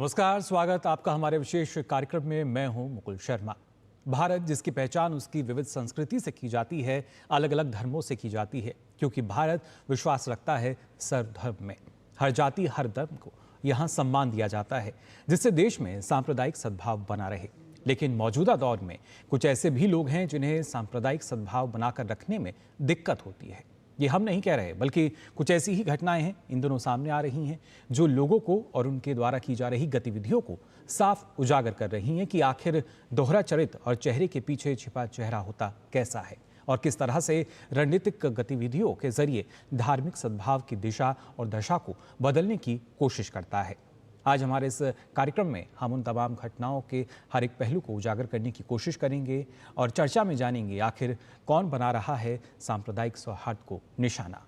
नमस्कार, स्वागत आपका हमारे विशेष कार्यक्रम में। मैं हूं मुकुल शर्मा। भारत, जिसकी पहचान उसकी विविध संस्कृति से की जाती है, अलग अलग धर्मों से की जाती है, क्योंकि भारत विश्वास रखता है सर्वधर्म में। हर जाति, हर धर्म को यहाँ सम्मान दिया जाता है, जिससे देश में सांप्रदायिक सद्भाव बना रहे। लेकिन मौजूदा दौर में कुछ ऐसे भी लोग हैं जिन्हें सांप्रदायिक सद्भाव बनाकर रखने में दिक्कत होती है। ये हम नहीं कह रहे, बल्कि कुछ ऐसी ही घटनाएं हैं इन दिनों सामने आ रही हैं, जो लोगों को और उनके द्वारा की जा रही गतिविधियों को साफ उजागर कर रही हैं कि आखिर दोहरा चरित्र और चेहरे के पीछे छिपा चेहरा होता कैसा है और किस तरह से रणनीतिक गतिविधियों के जरिए धार्मिक सद्भाव की दिशा और दशा को बदलने की कोशिश करता है। आज हमारे इस कार्यक्रम में हम उन तमाम घटनाओं के हर एक पहलू को उजागर करने की कोशिश करेंगे और चर्चा में जानेंगे आखिर कौन बना रहा है सांप्रदायिक सौहार्द को निशाना।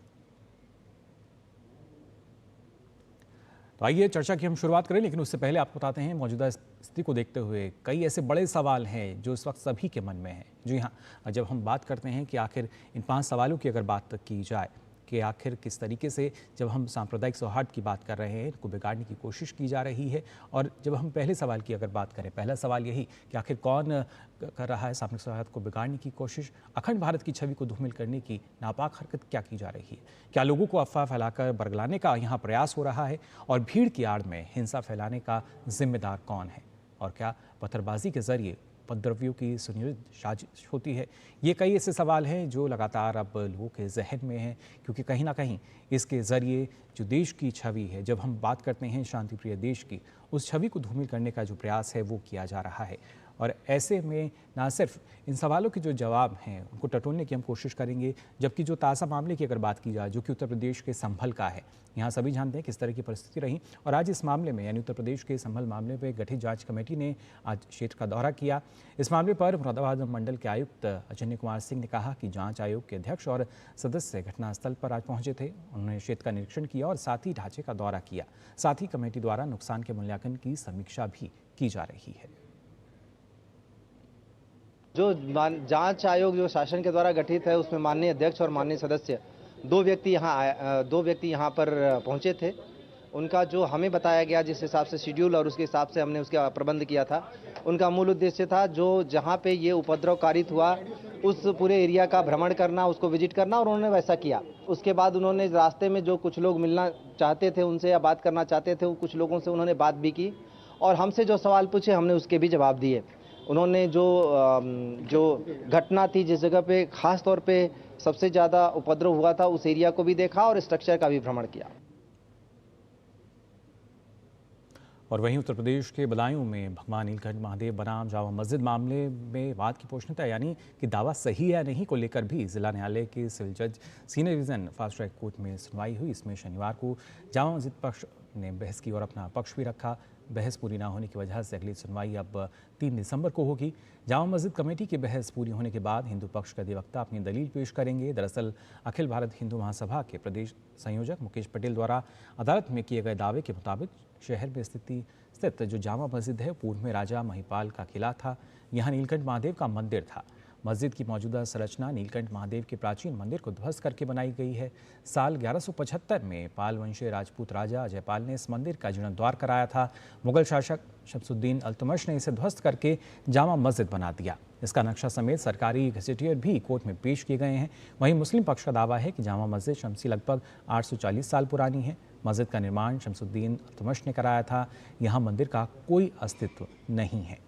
तो आइए चर्चा की हम शुरुआत करें, लेकिन उससे पहले आपको बताते हैं मौजूदा स्थिति को देखते हुए कई ऐसे बड़े सवाल हैं जो इस वक्त सभी के मन में हैं। जी हाँ, जब हम बात करते हैं कि आखिर इन 5 सवालों की अगर बात की जाए कि आखिर किस तरीके से जब हम सांप्रदायिक सौहार्द की बात कर रहे हैं इनको बिगाड़ने की कोशिश की जा रही है, और जब हम पहले सवाल की अगर बात करें, पहला सवाल यही कि आखिर कौन कर रहा है सांप्रदायिक सौहार्द को बिगाड़ने की कोशिश, अखंड भारत की छवि को धूमिल करने की नापाक हरकत क्या की जा रही है, क्या लोगों को अफवाह फैलाकर बरगलाने का यहाँ प्रयास हो रहा है, और भीड़ की आड़ में हिंसा फैलाने का जिम्मेदार कौन है, और क्या पत्थरबाजी के जरिए उपद्रवियों की सुनियोजित साजिश होती है। ये कई ऐसे सवाल हैं जो लगातार अब लोगों के जहन में हैं, क्योंकि कहीं ना कहीं इसके ज़रिए जो देश की छवि है, जब हम बात करते हैं शांतिप्रिय देश की, उस छवि को धूमिल करने का जो प्रयास है वो किया जा रहा है। और ऐसे में ना सिर्फ इन सवालों के जो जवाब हैं उनको टटोलने की हम कोशिश करेंगे, जबकि जो ताज़ा मामले की अगर बात की जाए जो कि उत्तर प्रदेश के संभल का है, यहाँ सभी जानते हैं किस तरह की परिस्थिति रही, और आज इस मामले में यानी उत्तर प्रदेश के संभल मामले पर गठित जांच कमेटी ने आज क्षेत्र का दौरा किया। इस मामले पर मुरादाबाद मंडल के आयुक्त अजन्य कुमार सिंह ने कहा कि जांच आयोग के अध्यक्ष और सदस्य घटनास्थल पर आज पहुंचे थे। उन्होंने क्षेत्र का निरीक्षण किया और साथ ही ढांचे का दौरा किया। साथ ही कमेटी द्वारा नुकसान के मूल्यांकन की समीक्षा भी की जा रही है। जो जांच आयोग जो शासन के द्वारा गठित है उसमें माननीय अध्यक्ष और माननीय सदस्य दो व्यक्ति यहाँ पर पहुंचे थे। उनका जो हमें बताया गया जिस हिसाब से शेड्यूल और उसके हिसाब से हमने उसका प्रबंध किया था, उनका मूल उद्देश्य था जो जहाँ पे ये उपद्रव कारित हुआ उस पूरे एरिया का भ्रमण करना, उसको विजिट करना, और उन्होंने वैसा किया। उसके बाद उन्होंने रास्ते में जो कुछ लोग मिलना चाहते थे उनसे या बात करना चाहते थे, कुछ लोगों से उन्होंने बात भी की और हमसे जो सवाल पूछे हमने उसके भी जवाब दिए। उन्होंने जो घटना थी जिस जगह पे खास तौर पे सबसे ज़्यादा उपद्रव हुआ था उस एरिया को भी देखा और स्ट्रक्चर का भी भ्रमण किया। और वहीं उत्तर प्रदेश के बदायूं में भगवान नीलकंठ महादेव बनाम जामा मस्जिद मामले में वाद की पोषणता यानी कि दावा सही या नहीं को लेकर भी जिला न्यायालय के सिविल जज senior division fast track court में सुनवाई हुई। इसमें शनिवार को जामा मस्जिद पक्ष ने बहस की और अपना पक्ष भी रखा। बहस पूरी ना होने की वजह से अगली सुनवाई अब 3 दिसंबर को होगी। जामा मस्जिद कमेटी की बहस पूरी होने के बाद हिंदू पक्ष के अधिवक्ता अपनी दलील पेश करेंगे। दरअसल अखिल भारत हिंदू महासभा के प्रदेश संयोजक मुकेश पटेल द्वारा अदालत में किए गए दावे के मुताबिक शहर में स्थित जो जामा मस्जिद है पूर्व में राजा महिपाल का किला था। यहाँ नीलकंठ महादेव का मंदिर था। मस्जिद की मौजूदा संरचना नीलकंठ महादेव के प्राचीन मंदिर को ध्वस्त करके बनाई गई है। साल 1175 में पाल वंशीय राजपूत राजा अजयपाल ने इस मंदिर का जीर्णोद्धार कराया था। मुगल शासक शमसुद्दीन अल्तमश ने इसे ध्वस्त करके जामा मस्जिद बना दिया। इसका नक्शा समेत सरकारी गजेटियर भी कोर्ट में पेश किए गए हैं। वहीं मुस्लिम पक्ष का दावा है कि जामा मस्जिद शमसी लगभग 840 साल पुरानी है। मस्जिद का निर्माण शमसुद्दीन अल्तमश ने कराया था। यहाँ मंदिर का कोई अस्तित्व नहीं है।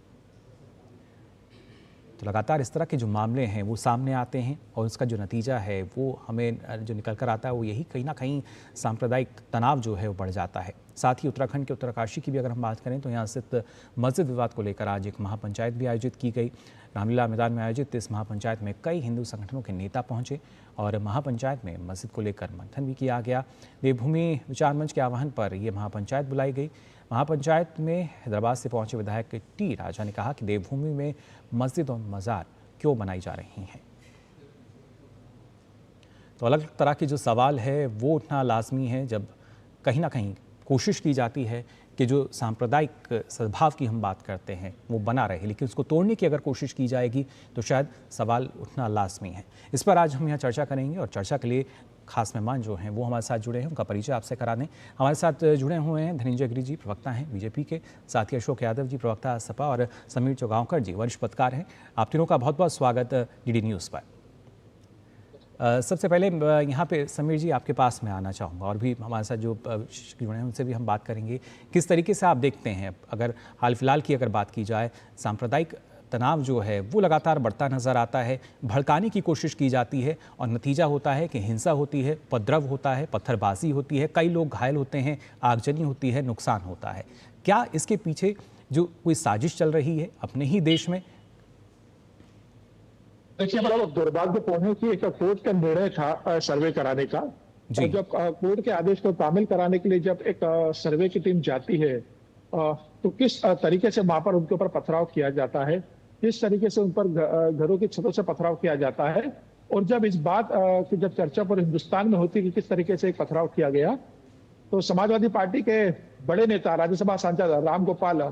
तो लगातार इस तरह के जो मामले हैं वो सामने आते हैं और उसका जो नतीजा है वो हमें जो निकल कर आता है वो यही कहीं ना कहीं सांप्रदायिक तनाव जो है वो बढ़ जाता है। साथ ही उत्तराखंड के उत्तरकाशी की भी अगर हम बात करें तो यहाँ स्थित मस्जिद विवाद को लेकर आज एक महापंचायत भी आयोजित की गई। रामलीला मैदान में आयोजित इस महापंचायत में कई हिंदू संगठनों के नेता पहुंचे और महापंचायत में मस्जिद को लेकर मंथन भी किया गया। देवभूमि विचार मंच के आह्वान पर यह महापंचायत बुलाई गई। महापंचायत में हैदराबाद से पहुंचे विधायक टी राजा ने कहा कि देवभूमि में मस्जिद और मज़ार क्यों बनाई जा रही हैं। तो अलग तरह के जो सवाल है वो उठना लाजमी है जब कहीं ना कहीं कोशिश की जाती है कि जो सांप्रदायिक सद्भाव की हम बात करते हैं वो बना रहे, लेकिन उसको तोड़ने की अगर कोशिश की जाएगी तो शायद सवाल उठना लाजमी है। इस पर आज हम यहाँ चर्चा करेंगे और चर्चा के लिए खास मेहमान जो हैं वो हमारे साथ जुड़े हैं, उनका परिचय आपसे करा दें। हमारे साथ जुड़े हुए हैं धनंजय गिरी जी, प्रवक्ता हैं बीजेपी के, साथ ही अशोक यादव जी, प्रवक्ता सपा, और समीर चौगांवकर जी, वरिष्ठ पत्रकार हैं। आप तीनों का बहुत बहुत स्वागत डीडी न्यूज़ पर। सबसे पहले यहाँ पे समीर जी आपके पास मैं आना चाहूँगा, और भी हमारे साथ जो जुड़े हैं उनसे भी हम बात करेंगे। किस तरीके से आप देखते हैं, अगर हाल फिलहाल की अगर बात की जाए, सांप्रदायिक तनाव जो है वो लगातार बढ़ता नज़र आता है, भड़काने की कोशिश की जाती है और नतीजा होता है कि हिंसा होती है, उपद्रव होता है, पत्थरबाजी होती है, कई लोग घायल होते हैं, आगजनी होती है, नुकसान होता है। क्या इसके पीछे जो कोई साजिश चल रही है अपने ही देश में? देखिए, बड़ा दुर्भाग्यपूर्ण है कि एक कोर्ट का निर्णय था सर्वे कराने का, और जब कोर्ट के आदेश को तामील कराने के लिए जब एक सर्वे की टीम जाती है तो किस तरीके से वहां पर उनके ऊपर पथराव किया जाता है, किस तरीके से उन पर घरों की छतों से पथराव किया जाता है। और जब इस बात की जब चर्चा पूरे हिंदुस्तान में होती है कि किस तरीके से एक पथराव किया गया, तो समाजवादी पार्टी के बड़े नेता राज्यसभा सांसद राम गोपाल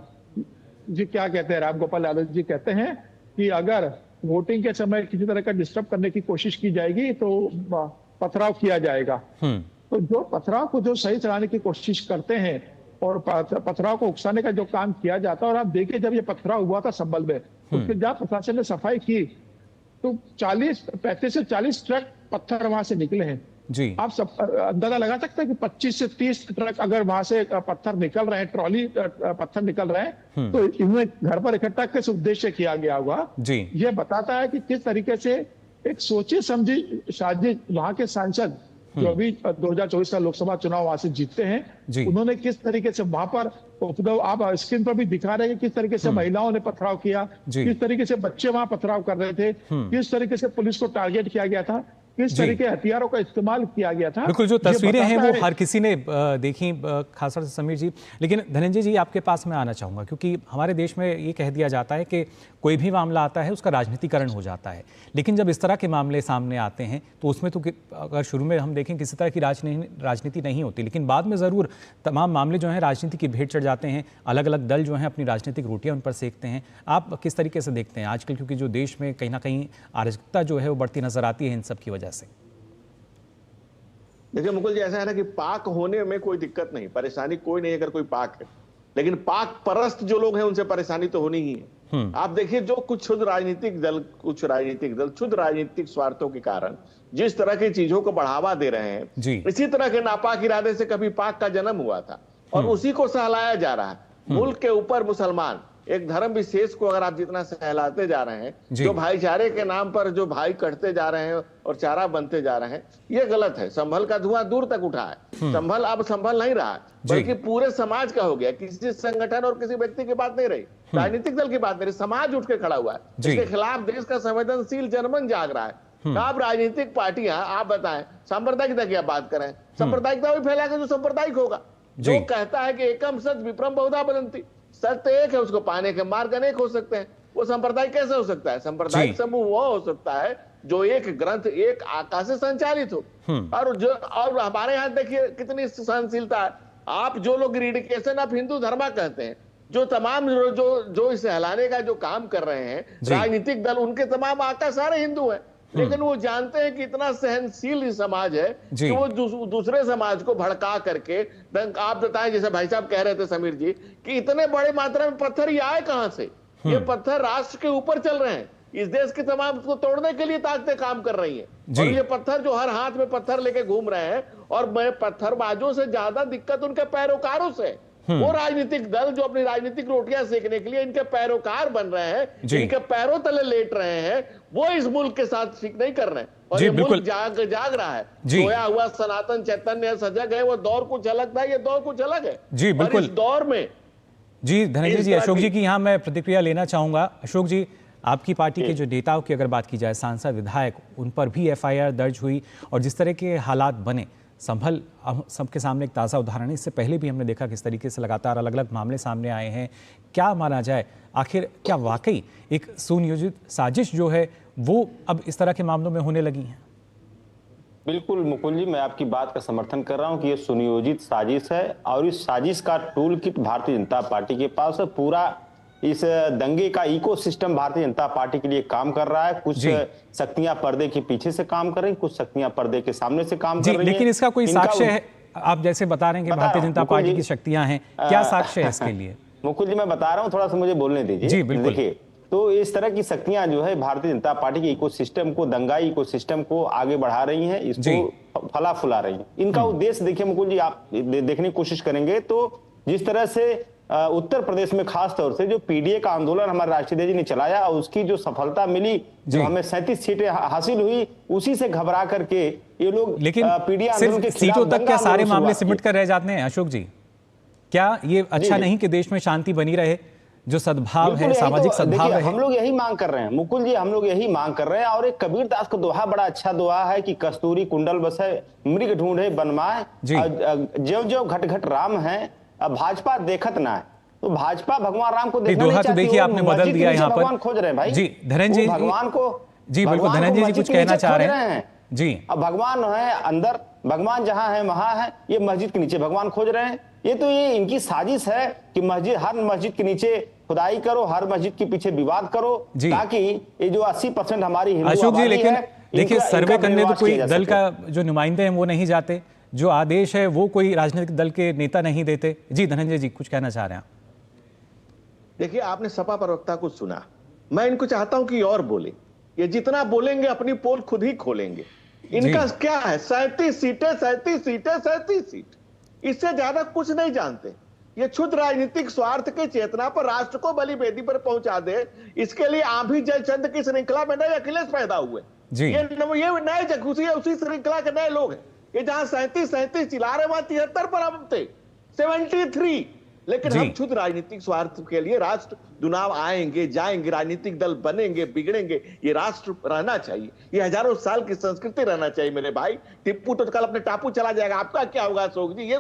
जी क्या कहते हैं, राम गोपाल यादव जी कहते हैं कि अगर वोटिंग के समय किसी तरह का डिस्टर्ब करने की कोशिश की जाएगी तो पथराव किया जाएगा। तो जो पथराव को जो सही चलाने की कोशिश करते हैं और पथराव को उकसाने का जो काम किया जाता है, और आप देखिए जब ये पथराव हुआ था संभल में, उसके जब प्रशासन ने सफाई की तो 35 से 40 ट्रक पत्थर वहां से निकले हैं जी। आप सब अंदाजा लगा सकते हैं कि 25 से 30 ट्रक अगर वहां से पत्थर निकल रहे हैं, ट्रॉली पत्थर निकल रहे हैं, तो इन्हें घर पर इकट्ठा किस उद्देश्य किया गया होगा जी। ये बताता है कि किस तरीके से एक सोची समझी साजिश वहां के सांसद जो अभी 2024 का लोकसभा चुनाव वहां से जीतते हैं, उन्होंने किस तरीके से वहां पर उपद्रव, आप स्क्रीन पर भी दिखा रहे हैं किस तरीके से महिलाओं ने पथराव किया, किस तरीके से बच्चे वहां पथराव कर रहे थे, किस तरीके से पुलिस को टारगेट किया गया था, किस तरीके हथियारों का इस्तेमाल किया गया था। बिल्कुल, जो तस्वीरें हैं वो हर किसी ने देखी, खासतौर से समीर जी। लेकिन धनंजय जी आपके पास मैं आना चाहूँगा, क्योंकि हमारे देश में ये कह दिया जाता है कि कोई भी मामला आता है उसका राजनीतिकरण हो जाता है, लेकिन जब इस तरह के मामले सामने आते हैं तो उसमें तो अगर शुरू में हम देखें किसी तरह की राजनीति नहीं होती, लेकिन बाद में ज़रूर तमाम मामले जो हैं राजनीति की भेंट चढ़ जाते हैं, अलग अलग दल जो हैं अपनी राजनीतिक रोटियाँ उन पर सेकते हैं। आप किस तरीके से देखते हैं आजकल, क्योंकि जो देश में कहीं ना कहीं अराजकता जो है वो बढ़ती नजर आती है इन सब की वजह से? देखिए मुकुल जी, ऐसा है ना कि पाक होने में कोई दिक्कत नहीं, परेशानी कोई नहीं अगर कोई पाक है, लेकिन पाक परस्त जो लोग हैं उनसे परेशानी तो होनी ही है। आप देखिए जो कुछ क्षुद्र राजनीतिक दल क्षुद्र राजनीतिक स्वार्थों के कारण जिस तरह की चीजों को बढ़ावा दे रहे हैं, इसी तरह के नापाक इरादे से कभी पाक का जन्म हुआ था और उसी को सहलाया जा रहा है। मुल्क के ऊपर मुसलमान एक धर्म विशेष को अगर आप जितना सहलाते जा रहे हैं, जो भाईचारे के नाम पर जो भाई कटते जा रहे हैं और चारा बनते जा रहे हैं, ये गलत है। संभल का धुआं दूर तक उठा है, संभल अब संभल नहीं रहा, बल्कि पूरे समाज का हो गया। किसी संगठन और किसी व्यक्ति की बात नहीं रही, राजनीतिक दल की बात नहीं रही, समाज उठ के खड़ा हुआ है। इसके खिलाफ देश का संवेदनशील जनमन जाग रहा है। आप राजनीतिक पार्टियां, आप बताएं, सांप्रदायिकता की आप बात करें, सांप्रदायिकता भी फैला के जो सांप्रदायिक होगा, जो कहता है कि एकम सत विप्रम बहुधा बदंती, सत्य एक है, उसको पाने के मार्ग अनेक हो सकते हैं। वो सांप्रदायिक कैसे हो सकता है? सांप्रदायिक समूह वो हो सकता है जो एक ग्रंथ, एक आकाश से संचालित हो। और हमारे यहाँ देखिए कितनी सहनशीलता है। आप जो लोग रिडिकेशन ऑफ हिंदू धर्म कहते हैं, जो तमाम जो इस सहलाने का जो काम कर रहे हैं राजनीतिक दल, उनके तमाम आका सारे हिंदू हैं, लेकिन वो जानते हैं कि इतना सहनशील समाज है कि वो दूसरे समाज को भड़का करके, आप बताएं जैसे भाई साहब कह रहे थे समीर जी कि इतने बड़े मात्रा में पत्थर ये आए कहां से? ये पत्थर राष्ट्र के ऊपर चल रहे हैं, इस देश के तमाम को तोड़ने के लिए ताकतें काम कर रही हैं। और ये पत्थर जो हर हाथ में पत्थर लेके घूम रहे हैं, और पत्थरबाजों से ज्यादा दिक्कत उनके पैरोकारों से। वो राजनीतिक दल जो अपनी राजनीतिक रोटियां सेकने के लिए इनके पैरोकार बन रहे हैं, इनके पैरों तले लेट रहे हैं, वो इस मुल्क के साथ ठीक नहीं कर रहे हैं। और ये मुल्क जाग रहा है, सोया हुआ सनातन चैतन्य सजग है। वो दौर कुछ अलग था, ये दौर कुछ अलग है। जी बिल्कुल, इस दौर में जी धनंजय जी, अशोक जी की यहाँ मैं प्रतिक्रिया लेना चाहूंगा। अशोक जी, आपकी पार्टी के जो नेताओं की अगर बात की जाए, सांसद, विधायक, उन पर भी FIR दर्ज हुई, और जिस तरह के हालात बने, संभल सबके सामने एक ताज़ा उदाहरण है। इससे पहले भी हमने देखा किस तरीके से लगातार अलग अलग मामले सामने आए हैं। क्या माना जाए, आखिर क्या वाकई एक सुनियोजित साजिश जो है वो अब इस तरह के मामलों में होने लगी है? बिल्कुल मुकुल जी, मैं आपकी बात का समर्थन कर रहा हूं कि ये सुनियोजित साजिश है और इस साजिश का tool kit Bharatiya Janata party के पास है। पूरा इस दंगे का इकोसिस्टम भारतीय जनता पार्टी के लिए काम कर रहा है। कुछ शक्तियां पर्दे के पीछे से काम कर रही हैं, कुछ शक्तियां पर्दे के सामने से काम कर रही हैं। लेकिन इसका कोई साक्ष्य है? आप जैसे बता रहे हैं कि भारतीय जनता पार्टी की शक्तियां हैं, क्या साक्ष्य है इसके लिए? मुकुल जी, मैं बता रहा हूं, थोड़ा सा मुझे बोलने दीजिए। जी बिल्कुल। देखिए, तो इस तरह की शक्तियां जो है भारतीय जनता पार्टी के इकोसिस्टम को, दंगाई इकोसिस्टम को आगे बढ़ा रही हैं, इसको फला फुला रही हैं। इनका उद्देश्य देखिए मुकुल जी, आप देखने की कोशिश करेंगे तो जिस तरह से उत्तर प्रदेश में खास तौर से जो पीडीए का आंदोलन हमारे राष्ट्रीय जी ने चलाया, उसकी जो सफलता मिली, जो हमें 37 सीटें हासिल हुई, उसी से घबरा करके ये लोग लेकिन पीडीए आंदोलन के सीटों तक क्या सारे मामले सिमट कर रह जाते हैं अशोक जी? क्या ये अच्छा नहीं कि देश में शांति बनी रहे, जो सदभाव है, सामाजिक सद्भाव है? हम लोग यही मांग कर रहे हैं मुकुल जी, हम लोग यही मांग कर रहे हैं। और एक कबीर दास का दोहा बड़ा अच्छा दोहा है कि कस्तूरी कुंडल बसे मृग ढूंढे बनमाए, ज्यों ज्यों घट घट राम है, भाजपा देखत ना है। तो भाजपा भगवान राम को देखना नहीं चाहती। तो देखिए आपने बदल दिया यहाँ पर, भगवान खोज रहे हैं भाई जी धनंजय जी, भगवान को, जी बिल्कुल धनंजय जी कुछ कहना चाह रहे हैं जी। अब भगवान है अंदर, भगवान जहां है वहां है, ये मस्जिद के नीचे भगवान खोज रहे हैं। ये इनकी साजिश है कि मस्जिद, हर मस्जिद के नीचे खुदाई करो, हर मस्जिद के पीछे विवाद करो, ताकि ये जो 80% हमारी हिंदू अशोक जी, लेकिन देखिए सर्वे करने तो कोई दल का जो नुमाइंदे हैं वो नहीं जाते, जो आदेश है वो कोई राजनीतिक दल के नेता नहीं देते। जी धनंजय जी कुछ कहना चाह रहे हैं? देखिए, आपने सपा प्रवक्ता को सुना, मैं इनको चाहता हूं कि और बोले। ये जितना बोलेंगे अपनी पोल खुद ही खोलेंगे। इनका क्या है, 37 सीटें, 37 सीटें, 37 सीट, इससे ज्यादा कुछ नहीं जानते। ये क्षुद्र राजनीतिक स्वार्थ के चेतना पर राष्ट्र को बलि बेदी पर पहुंचा दे, इसके लिए आभी जयचंद की श्रृंखला में नए अखिलेश पैदा हुए। ये नए जगूसी उसी श्रृंखला के नए लोग हैं। ये जहां 37 चिल्ला रहे, वहां 73 पर हम थे, 73। लेकिन हम क्षुद्र राजनीतिक स्वार्थ के लिए राष्ट्र चुनाव आएंगे जाएंगे, राजनीतिक दल बनेंगे बिगड़ेंगे, ये राष्ट्र रहना चाहिए, ये हजारों साल की संस्कृति रहना चाहिए मेरे भाई। टिप्पू तो कल अपने टापू चला जाएगा, आपका क्या होगा अशोक जी? ये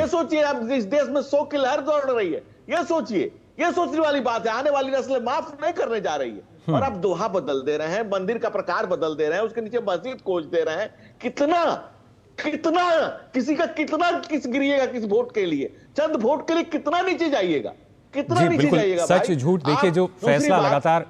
सोचिए, अब इस देश में 100 की लहर दौड़ रही है, ये सोचिए, ये सोचने वाली बात है। आने वाली नस्लें माफ नहीं करने जा रही है। और अब दोहा बदल दे रहे हैं, मंदिर का प्रकार बदल दे रहे हैं, उसके नीचे मस्जिद खोज दे रहे हैं। कितना किसी का कितना गिरिएगा किस वोट के लिए, चंद वोट के लिए कितना नीचे जाइएगा, कितना नीचे जाइएगा? सच झूठ देखिए, जो फैसला लगातार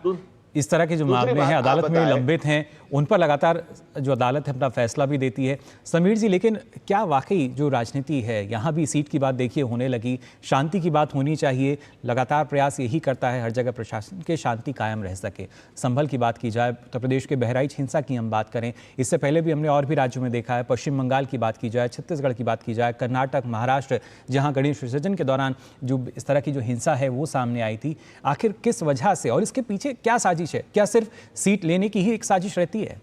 इस तरह के जो मामले हैं अदालत में लंबित हैं, उन पर लगातार जो अदालत है अपना फैसला भी देती है। समीर जी, लेकिन क्या वाकई जो राजनीति है यहाँ भी सीट की बात देखिए होने लगी, शांति की बात होनी चाहिए, लगातार प्रयास यही करता है हर जगह प्रशासन के शांति कायम रह सके। संभल की बात की जाए, उत्तर प्रदेश के बहराइच हिंसा की हम बात करें, इससे पहले भी हमने और भी राज्यों में देखा है, पश्चिम बंगाल की बात की जाए, छत्तीसगढ़ की बात की जाए, कर्नाटक, महाराष्ट्र, जहाँ गणेश विसर्जन के दौरान जो इस तरह की जो हिंसा है वो सामने आई थी। आखिर किस वजह से और इसके पीछे क्या साजिश है? क्या सिर्फ सीट लेने की ही एक साजिश रहती है?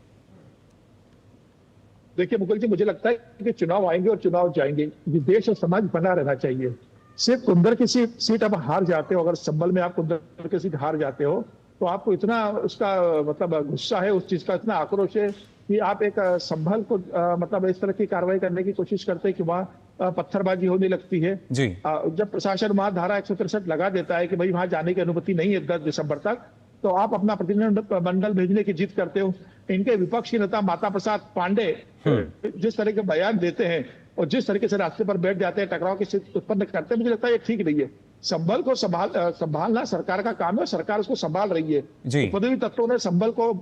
देखिए मुकुल जी, मुझे लगता है कि चुनाव आएंगे और चुनाव जाएंगे, ये देश और समाज बना रहना चाहिए। सिर्फ कुंदर की सीट आप हार जाते हो, अगर संभल में आप कुंदर की सीट हार जाते हो तो आपको इतना उसका मतलब गुस्सा है, उस चीज का इतना आक्रोश है कि आप एक संभल को मतलब इस तरह की कार्रवाई करने की कोशिश करते हैं कि वहाँ पत्थरबाजी होने लगती है जी। जब प्रशासन वहां धारा 163 लगा देता है कि भाई वहां जाने की अनुमति नहीं है 10 दिसंबर तक, तो आप अपना प्रतिनिधिमंडल भेजने की जिद करते हो। इनके विपक्षी नेता माता प्रसाद पांडे जिस तरह के बयान देते हैं और जिस तरीके से रास्ते पर बैठ जाते हैं, टकराव की स्थिति उत्पन्न करते हैं, मुझे लगता है ये ठीक नहीं है। संभल को संभालना सरकार का काम है, सरकार उसको संभाल रही है। उपद्रवी तत्वों ने संभल को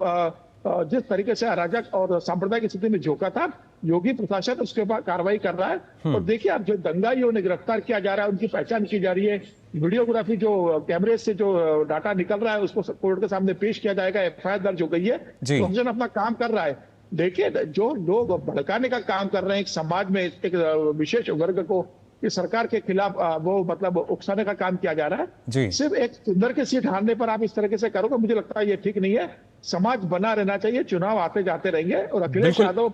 जिस तरीके से अराजक और सांप्रदायिक की स्थिति में झोंका था, योगी प्रशासन उसके ऊपर कार्रवाई कर रहा है। और देखिए अब जो दंगाइयों ने गिरफ्तार किया जा रहा है, उनकी पहचान की जा रही है, वीडियोग्राफी जो कैमरे से जो डाटा निकल रहा है उसको कोर्ट के सामने पेश किया जाएगा, एफआईआर दर्ज हो गई है, प्रशासन अपना काम कर रहा है। देखिए जो लोग भड़काने का काम कर रहे हैं एक समाज में एक विशेष वर्ग को, कि सरकार के खिलाफ वो मतलब उकसाने का काम किया जा रहा है। सिर्फ एक सुंदर की सीट हारने पर आप इस तरीके से करोगे, मुझे लगता है ये ठीक नहीं है। समाज बना रहना चाहिए, चुनाव आते जाते रहेंगे। और अखिलेश यादव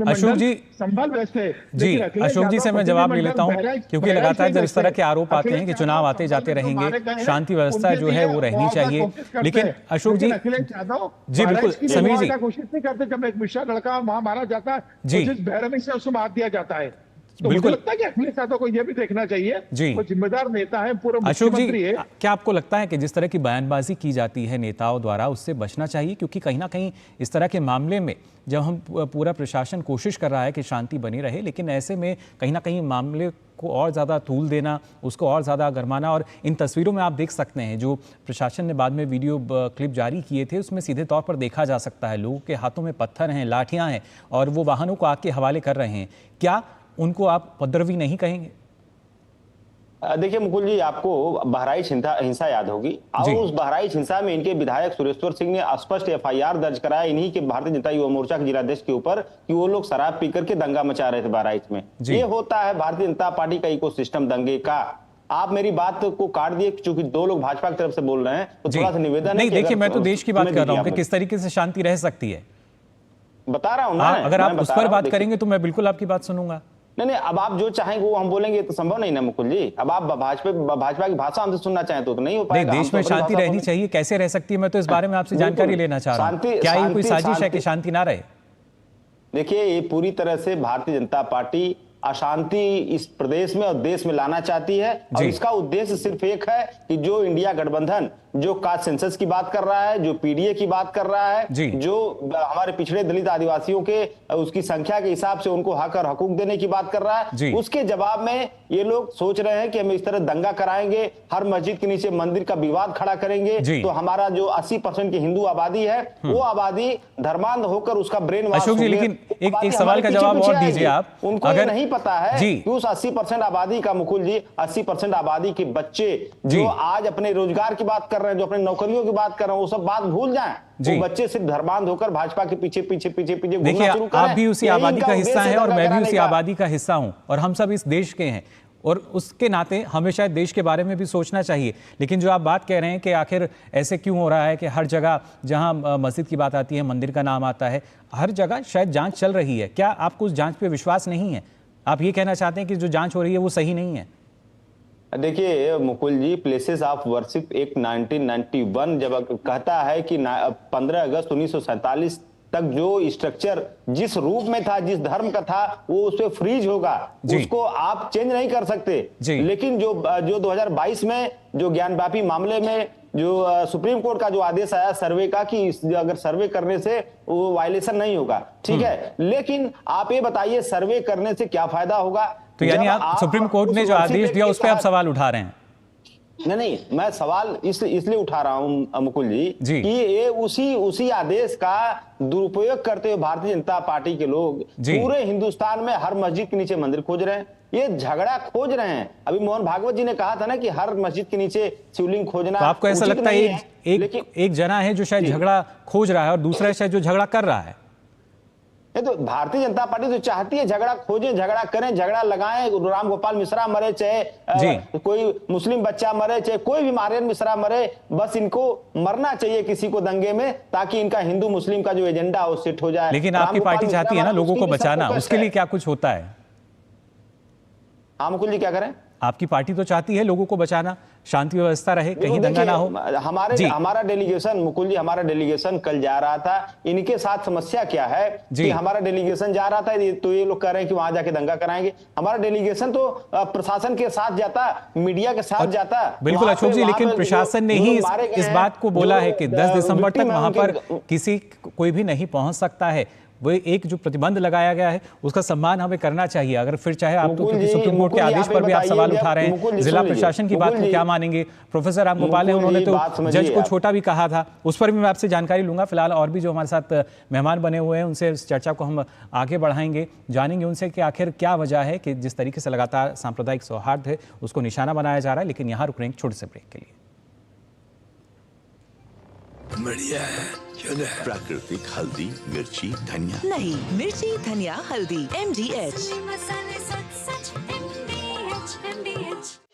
अशोक जी संभल वैसे जी, अशोक जी से मैं जवाब ले लेता हूँ, क्योंकि लगातार जब इस तरह के आरोप आते हैं कि चुनाव आते जाते रहेंगे, शांति व्यवस्था जो है वो रहनी चाहिए, लेकिन अशोक जी जी बिल्कुल समीर जी कोशिश नहीं करते। जब एक मिश्रा लड़का वहां मारा जाता है, जिस बेरहमी से उसको मार दिया जाता है, तो मुझे लगता है कि अखिलेश यादव को यह भी देखना चाहिए, वो जिम्मेदार नेता है, पूर्व मुख्यमंत्री है। क्या आपको लगता है कि जिस तरह की बयानबाजी की जाती है नेताओं द्वारा, उससे बचना चाहिए? क्योंकि कहीं ना कहीं इस तरह के मामले में जब हम पूरा प्रशासन कोशिश कर रहा है कि शांति बनी रहे, लेकिन ऐसे में कहीं ना कहीं मामले को और ज़्यादा तूल देना, उसको और ज़्यादा गरमाना, और इन तस्वीरों में आप देख सकते हैं जो प्रशासन ने बाद में वीडियो क्लिप जारी किए थे, उसमें सीधे तौर पर देखा जा सकता है लोगों के हाथों में पत्थर हैं, लाठियाँ हैं, और वो वाहनों को आग के हवाले कर रहे हैं। क्या उनको आप उपद्रवी नहीं कहेंगे? देखिए मुकुल जी, आपको बहराइच हिंसा याद होगी, और उस बहराइच हिंसा में इनके विधायक सुरेश्वर सिंह ने स्पष्ट FIR दर्ज कराया इन्हीं के भारतीय जनता युवा मोर्चा के जिलाध्यक्ष के ऊपर कि वो लोग शराब पीकर के दंगा मचा रहे थे बहराइच में। ये होता है भारतीय जनता पार्टी का इकोसिस्टम दंगे का। आप मेरी बात को काट दिए, क्योंकि दो लोग भाजपा की तरफ से बोल रहे हैं, तो थोड़ा सा निवेदन नहीं, देखिए मैं तो देश की बात कर रहा हूँ कि किस तरीके से शांति रह सकती है, बता रहा हूँ ना। अगर आप उस पर बात करेंगे तो मैं बिल्कुल आपकी बात सुनूंगा। नहीं, अब आप जो चाहेंगे वो हम बोलेंगे, तो संभव नहीं ना मुकुल जी। अब आप भाजपा की भाषा हमसे सुनना चाहें तो नहीं हो पाएगा। देश में शांति रहनी चाहिए, कैसे रह सकती है, मैं तो इस बारे में आपसे जानकारी लेना चाह रहा हूं। क्या ये कोई साजिश है कि शांति ना रहे? देखिए, ये पूरी तरह से भारतीय जनता पार्टी अशांति इस प्रदेश में और देश में लाना चाहती है, और इसका उद्देश्य सिर्फ एक है कि जो इंडिया गठबंधन जो कास्ट सेंसस की बात कर रहा है, जो PDA की बात कर रहा है, जो हमारे पिछड़े दलित आदिवासियों के उसकी संख्या के हिसाब से उनको हक और हकूक देने की बात कर रहा है, उसके जवाब में ये लोग सोच रहे हैं कि हम इस तरह दंगा कराएंगे, हर मस्जिद के नीचे मंदिर का विवाद खड़ा करेंगे, तो हमारा जो 80% की हिंदू आबादी है वो आबादी धर्मांध होकर उसका ब्रेन वॉश। अशोक जी, लेकिन एक सवाल का जवाब और दीजिए आप। उनको अगर नहीं पता है कि उस 80% आबादी का, मुकुल जी, 80% आबादी के बच्चे जो आज अपने रोजगार की बात कर रहे हैं, जो अपने नौकरियों की बात कर रहे हैं, वो सब बात भूल जाएं। वो बच्चे सिर्फ धर्मांध होकर भाजपा के पीछे देखिए, आप भी उसी आबादी का हिस्सा हैं और मैं भी उसी आबादी का हिस्सा हूं, और हम सब इस देश के हैं, और उसके नाते हमें शायद देश के बारे में भी सोचना चाहिए। लेकिन जो आप बात कह रहे हैं कि आखिर ऐसे क्यों हो रहा है कि हर जगह जहां मस्जिद की बात आती है, मंदिर का नाम आता है, हर जगह शायद जांच चल रही है, क्या आपको उस जांच पे विश्वास नहीं है? आप ये कहना चाहते हैं कि जो जांच हो रही है वो सही नहीं है? देखिए मुकुल जी, प्लेसेस ऑफ वर्शिप एक 1991 जब कहता है कि 15 अगस्त 1947 तक जो स्ट्रक्चर जिस रूप में था, जिस धर्म का था, वो उस पे फ्रीज होगा, उसको आप चेंज नहीं कर सकते। लेकिन जो 2022 में जो ज्ञानव्यापी मामले में जो सुप्रीम कोर्ट का जो आदेश आया सर्वे का कि अगर सर्वे करने से वो वायलेशन नहीं होगा, ठीक है, लेकिन आप ये बताइए सर्वे करने से क्या फायदा होगा? तो यानी आप सुप्रीम कोर्ट ने जो आदेश दिया उस पर आप सवाल उठा रहे हैं? नहीं, मैं सवाल इसलिए उठा रहा हूं मुकुल जी कि ये उसी आदेश का दुरुपयोग करते हुए भारतीय जनता पार्टी के लोग पूरे हिंदुस्तान में हर मस्जिद के नीचे मंदिर खोज रहे हैं, ये झगड़ा खोज रहे हैं। अभी मोहन भागवत जी ने कहा था ना कि हर मस्जिद के नीचे शिवलिंग खोजना। तो आपको ऐसा लगता है एक जना है जो शायद झगड़ा खोज रहा है और दूसरा शायद जो झगड़ा कर रहा है? तो भारतीय जनता पार्टी तो चाहती है झगड़ा खोजें, झगड़ा करें, झगड़ा लगाएं, राम गोपाल मिश्रा मरे, चाहे कोई मुस्लिम बच्चा मरे, चाहे कोई भी आर्यन मिश्रा मरे, बस इनको मरना चाहिए किसी को दंगे में, ताकि इनका हिंदू मुस्लिम का जो एजेंडा है वो सेट हो जाए। लेकिन आपकी पार्टी चाहती है ना लोगों को बचाना, उसके लिए क्या कुछ होता है? हाँ मुकुल जी, क्या करें? आपकी पार्टी तो चाहती है लोगों को बचाना, शांति व्यवस्था रहे, कहीं दंगा ना हो। हमारा डेलीगेशन मुकुल जी, हमारा डेलीगेशन कल जा रहा था। इनके साथ समस्या क्या है कि हमारा डेलीगेशन जा रहा था तो ये लोग कह रहे हैं कि वहां जाके दंगा कराएंगे। हमारा डेलीगेशन तो प्रशासन के साथ जाता, मीडिया के साथ जाता। बिल्कुल अशोक जी, लेकिन प्रशासन ने ही इस बात को बोला है कि 10 दिसंबर तक वहां पर कोई भी नहीं पहुंच सकता है। वो एक जो प्रतिबंध लगाया गया है उसका सम्मान हमें करना चाहिए। अगर फिर चाहे आप तो सुप्रीम कोर्ट के आदेश पर भी आप सवाल उठा रहे हैं, जिला प्रशासन की बात को क्या मानेंगे? प्रोफेसर राम गोपाल है, उन्होंने तो जज को छोटा भी कहा था, उस पर भी मैं आपसे जानकारी लूंगा। फिलहाल और भी जो हमारे साथ मेहमान बने हुए हैं उनसे इस चर्चा को हम आगे बढ़ाएंगे, जानेंगे उनसे कि आखिर क्या वजह है कि जिस तरीके से लगातार सांप्रदायिक सौहार्द है उसको निशाना बनाया जा रहा है। लेकिन यहाँ रुक रहे हैं छोटे से ब्रेक के लिए। बढ़िया है, प्राकृतिक हल्दी, मिर्ची, धनिया नहीं, मिर्ची, धनिया, हल्दी, MDH।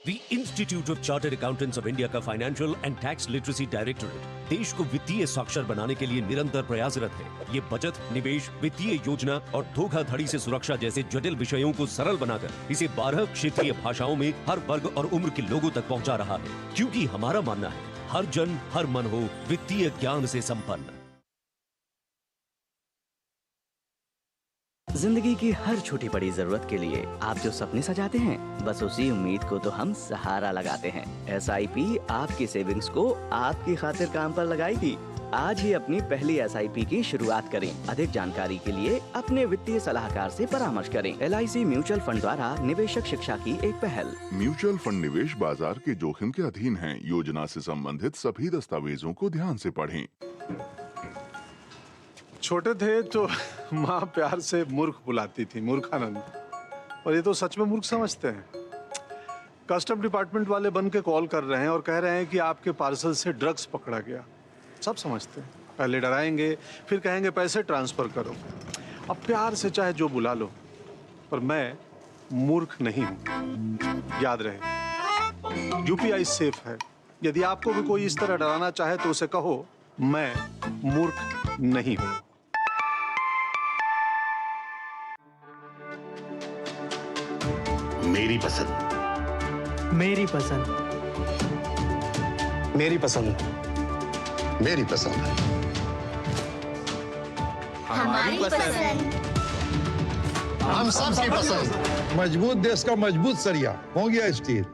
The Institute of Chartered Accountants of India का financial and tax literacy directorate देश को वित्तीय साक्षर बनाने के लिए निरंतर प्रयासरत है। ये बचत, निवेश, वित्तीय योजना और धोखाधड़ी से सुरक्षा जैसे जटिल विषयों को सरल बनाकर इसे 12 क्षेत्रीय भाषाओं में हर वर्ग और उम्र के लोगों तक पहुंचा रहा है। क्योंकि हमारा मानना है हर जन हर मन हो वित्तीय ज्ञान से संपन्न। जिंदगी की हर छोटी बड़ी जरूरत के लिए आप जो सपने सजाते हैं, बस उसी उम्मीद को तो हम सहारा लगाते हैं। SIP आपकी सेविंग्स को आपकी खातिर काम पर लगाएगी। आज ही अपनी पहली SIP की शुरुआत करें। अधिक जानकारी के लिए अपने वित्तीय सलाहकार से परामर्श करें। LIC म्यूचुअल फंड द्वारा निवेशक शिक्षा की एक पहल। म्यूचुअल फंड निवेश बाजार के जोखिम के अधीन है। योजना से संबंधित सभी दस्तावेजों को ध्यान से पढ़ें। छोटे थे तो माँ प्यार से मूर्ख बुलाती थी, मूर्खानंद। और ये तो सच में मूर्ख समझते हैं। कस्टम डिपार्टमेंट वाले बन के कॉल कर रहे हैं और कह रहे हैं कि आपके पार्सल से ड्रग्स पकड़ा गया। सब समझते हैं। पहले डराएंगे, फिर कहेंगे पैसे ट्रांसफर करो। अब प्यार से चाहे जो बुला लो, पर मैं मूर्ख नहीं हूं। याद रहे, UPI सेफ है। यदि आपको भी कोई इस तरह डराना चाहे तो उसे कहो, मैं मूर्ख नहीं हूं। मेरी पसंद, मेरी पसंद, मेरी पसंद, मेरी पसंद, हमारी पसंद, हम सबकी पसंद। मजबूत देश का मजबूत सरिया हो गया स्टील।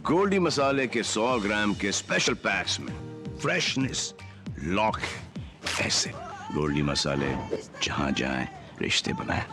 गोल्डी मसाले के 100 ग्राम के स्पेशल पैक्स में फ्रेशनेस लॉक है। ऐसे गोल्डी मसाले जहां जाएं रिश्ते बनाएं।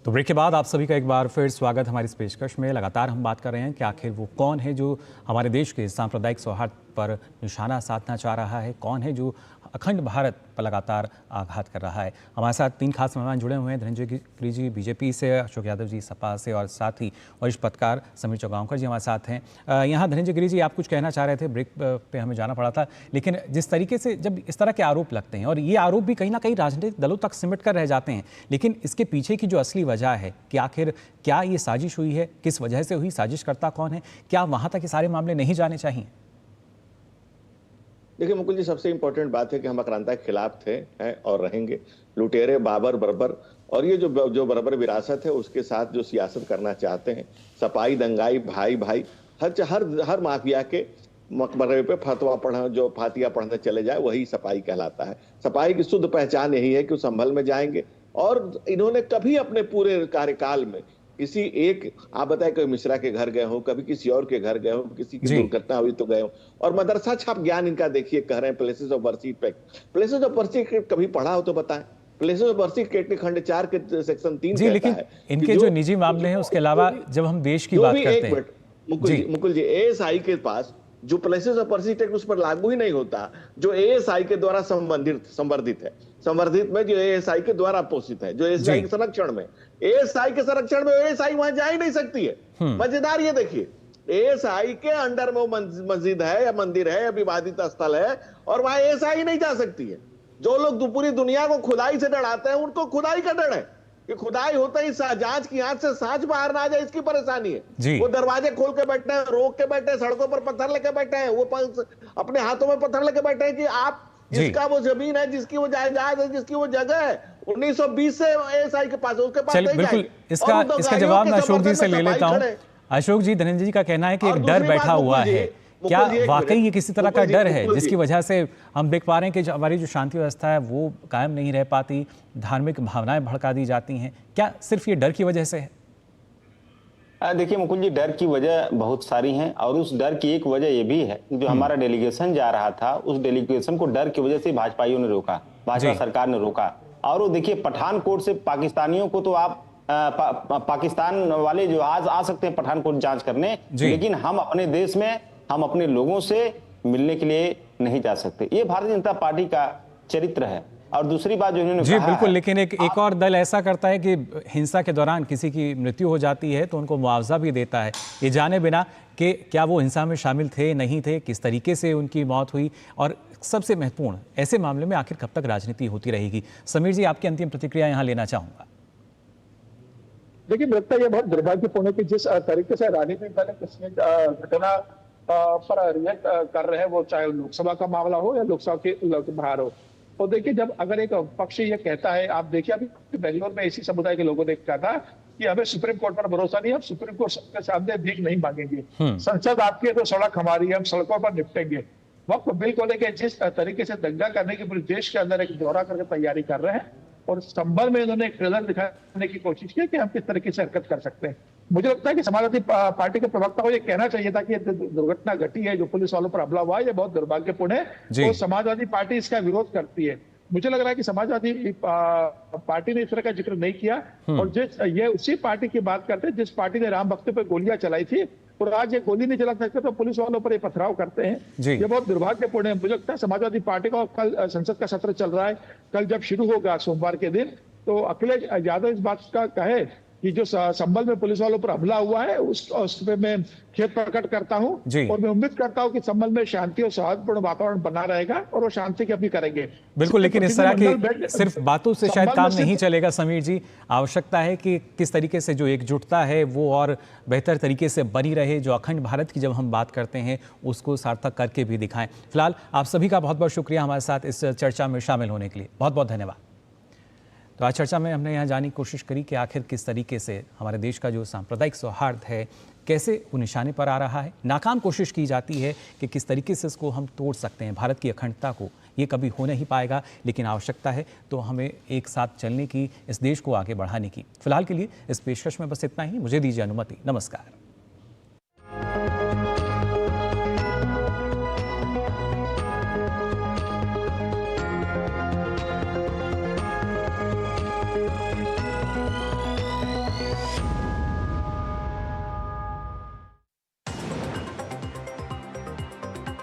तो ब्रेक के बाद आप सभी का एक बार फिर स्वागत हमारी इस पेशकश में। लगातार हम बात कर रहे हैं कि आखिर वो कौन है जो हमारे देश के सांप्रदायिक सौहार्द पर निशाना साधना चाह रहा है, कौन है जो अखंड भारत पर लगातार आघात कर रहा है। हमारे साथ 3 खास मेहमान जुड़े हुए हैं। धनंजय गिरी जी BJP से, अशोक यादव जी सपा से और साथ ही वरिष्ठ पत्रकार समीर चौगांवकर जी हमारे साथ हैं। यहाँ धनंजय गिरी जी, आप कुछ कहना चाह रहे थे, ब्रेक पे हमें जाना पड़ा था, लेकिन जिस तरीके से जब इस तरह के आरोप लगते हैं और ये आरोप भी कहीं ना कहीं राजनीतिक दलों तक सिमट कर रह जाते हैं, लेकिन इसके पीछे की जो असली वजह है कि आखिर क्या ये साजिश हुई है, किस वजह से हुई, साजिशकर्ता कौन है, क्या वहाँ तक ये सारे मामले नहीं जाने चाहिए? देखिए मुकुल जी, सबसे इंपॉर्टेंट बात है कि हम आक्रांता के खिलाफ थे, हैं और रहेंगे। लुटेरे, बाबर, बर्बर और ये जो बर्बर विरासत है उसके साथ जो सियासत करना चाहते हैं, सपाई दंगाई भाई भाई, हर माफिया के मकबरे पे फतवा पढ़ा, जो फातिया पढ़ने चले जाए वही सपाई कहलाता है। सपाई की शुद्ध पहचान यही है कि वो संभल में जाएंगे और इन्होंने कभी अपने पूरे कार्यकाल में किसी एक, आप बताए कोई मिश्रा के घर गए हो, कभी किसी और के घर गए हो, किसी की दुर्घटना हुई तो गए हो, और मदरसा छाप ज्ञान इनका देखिए, कह रहे हैं प्लेसेस ऑफ वर्शिप पे। प्लेसेस ऑफ वर्शिप कभी पढ़ा हो तो बताएं। प्लेसेस ऑफ वर्शिप के खंड 4 के सेक्शन 3 जी, लेकिन इनके जो निजी मामले हैं उसके अलावा जब हम देश की बात करते हैं, मुकुल जी ASI के पास जो प्लेसेस ऑफ वर्शिप एक्ट उस पर लागू ही नहीं होता, जो ASI के द्वारा संवर्धित है। संवर्धित में जो ASI के द्वारा पोषित है, जो ASI के संरक्षण में, ASI के संरक्षण में ASI वहां जा ही नहीं सकती है। मजेदार ये देखिए, ASI के अंडर में वो मस्जिद है या मंदिर है या विवादित स्थल है और वहां ASI नहीं जा सकती है। जो लोग पूरी दुनिया को खुदाई से डराते हैं, उनको खुदाई का डर है कि खुदाई होता ही जांच की आंच से सांच बाहर ना आ जाए, इसकी परेशानी है। वो दरवाजे खोल के बैठे हैं, रोक के बैठे हैं, सड़कों पर पत्थर लेके बैठे हैं, वो अपने हाथों में पत्थर लेके बैठे हैं कि आप जिसका वो जमीन है, जिसकी वो जायदाद है, जिसकी वो जगह है, 1920 से ASI के पास, उसके पास नहीं बिल्कुल इसका जवाब मैं अशोक जी से ले लेता हूँ। अशोक जी, धनंजय जी का कहना है कि एक डर बैठा हुआ है। क्या वाकई ये किसी तरह का डर है जिसकी वजह से हम देख पा रहे हैं कि हमारी जो शांति व्यवस्था है वो कायम नहीं रह पाती, धार्मिक भावनाएं भड़का दी जाती हैं? क्या सिर्फ ये डर की वजह से है? देखिए मुकुल जी, डर की वजह बहुत सारी हैं और उस डर की एक वजह ये भी है, जो हमारा डेलीगेशन जा रहा था, उस डेलीगेशन को डर की वजह से भाजपाइयों ने रोका, भाजपा सरकार ने रोका। और वो देखिए, पठानकोट से पाकिस्तानियों को तो आप पाकिस्तान वाले जो आज आ सकते हैं पठानकोट जांच करने, लेकिन हम अपने देश में हम अपने लोगों से मिलने के लिए नहीं जा सकते। ये भारतीय जनता पार्टी का चरित्र है। और दूसरी बात जो इन्होंने जी बिल्कुल, लेकिन एक और दल ऐसा करता है कि हिंसा के दौरान किसी की मृत्यु हो जाती है तो उनको मुआवजा भी देता है, ये जाने बिना कि क्या वो हिंसा में शामिल थे नहीं थे, किस तरीके से उनकी मौत हुई, और सबसे महत्वपूर्ण, ऐसे मामले में आखिर कब तक राजनीति होती रहेगी? समीर जी, आपकी अंतिम प्रतिक्रिया यहाँ लेना चाहूंगा। देखिए, लगता है ये बहुत दुर्भाग्यपूर्ण है कि जिस तरीके से राजनीतिक दल किसी घटना पर रिएक्ट कर रहे हैं, वो चाहे लोकसभा का मामला हो या लोकसभा के बाहर हो। तो देखिए, जब अगर एक पक्ष ये कहता है, आप देखिए अभी बेंगलोर में इसी समुदाय के लोगों ने कहा था कि हमें सुप्रीम कोर्ट पर भरोसा नहीं, हम सुप्रीम कोर्ट के सामने भीख नहीं मांगेंगे, संसद आपकी है तो सड़क हमारी है, हम सड़कों पर निपटेंगे। वक्फ बिल को लेकर जिस तरीके से दंगा करने की पूरे देश के अंदर एक दौरा करके तैयारी कर रहे हैं, और संभल में इन्होंने एक ट्रेलर दिखाने की कोशिश की कि हम किस तरीके से हरकत कर सकते हैं। मुझे लगता है कि समाजवादी पार्टी के प्रवक्ता को ये कहना चाहिए था कि ये दुर्घटना घटी है, जो पुलिस वालों पर हमला हुआ है, ये बहुत दुर्भाग्यपूर्ण है, और समाजवादी पार्टी इसका विरोध करती है। मुझे लग रहा है कि समाजवादी पार्टी ने इस तरह का जिक्र नहीं किया, और ये उसी पार्टी की बात करते हैं जिस पार्टी ने राम भक्तों पर गोलियां चलाई थी, और आज ये गोली नहीं चला सकते तो पुलिस वालों पर ये पथराव करते हैं। ये बहुत दुर्भाग्यपूर्ण है। मुझे लगता है समाजवादी पार्टी का कल संसद का सत्र चल रहा है, कल जब शुरू होगा सोमवार के दिन, तो अखिलेश यादव इस बात का कहे कि जो संभल में पुलिस वालों पर हमला हुआ है उस पे मैं खेद प्रकट करता हूं, और मैं उम्मीद करता हूं कि संभल में शांति और सौहार्दपूर्ण वातावरण बना रहेगा और वो शांति की अपील करेंगे। बिल्कुल, लेकिन इस तरह की सिर्फ बातों से शायद काम नहीं चलेगा समीर जी। आवश्यकता है कि किस तरीके से जो एकजुटता है वो और बेहतर तरीके से बनी रहे। जो अखंड भारत की जब हम बात करते हैं उसको सार्थक करके भी दिखाएं। फिलहाल आप सभी का बहुत बहुत शुक्रिया हमारे साथ इस चर्चा में शामिल होने के लिए, बहुत बहुत धन्यवाद। तो आज चर्चा में हमने यहाँ जानने की कोशिश करी कि आखिर किस तरीके से हमारे देश का जो सांप्रदायिक सौहार्द है कैसे वो निशाने पर आ रहा है। नाकाम कोशिश की जाती है कि किस तरीके से इसको हम तोड़ सकते हैं, भारत की अखंडता को। ये कभी हो नहीं पाएगा, लेकिन आवश्यकता है तो हमें एक साथ चलने की, इस देश को आगे बढ़ाने की। फिलहाल के लिए इस पेशकश में बस इतना ही। मुझे दीजिए अनुमति। नमस्कार।